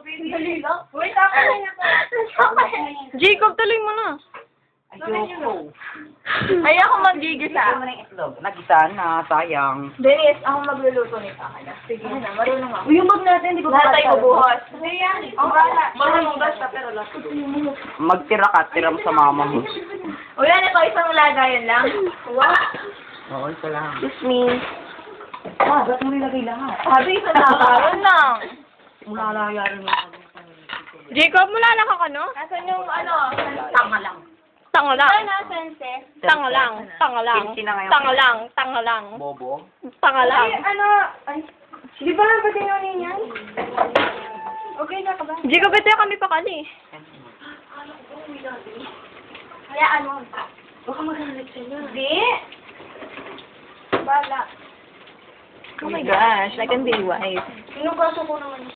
Dali lang. Wait, ako na yan. Jacob, tuloy mo na. Ayoko. Ay, ako magigisa. Ito mo na yung itlog. Nagisa na, sayang. Dennis, ako magluluto nito. Sige na, marunong ako. Uy, yung bag natin, di ba? Lahat tayo bubuhos. Hindi yan. Ang bala. Marunong basta, pero lahat. Magtira ka, tira mo sa mama mo. Uy, ano ito? Isang lagayan lang. Wow. Oo, isa lang. Excuse me. Ba't mo nilagay lahat? Sabi, isang lagayan lang. Mula lagayan mo. Jacob, mulalak ako, no? Nasaan yung ano? Tama lang. Tanga lang. Ay, nasense. Tanga lang. Tanga lang. Kimchi na ngayon. Tanga lang. Tanga lang. Bobo. Tanga lang. Ay, ano? Ay, di ba pati yun yan? Okay na ka ba? Jacob, ito yung kami pakali. Hayaan mo. Baka magalit sa'yo. Hindi. Bala. Oh my gosh, I can be wise. Sinugaso ko naman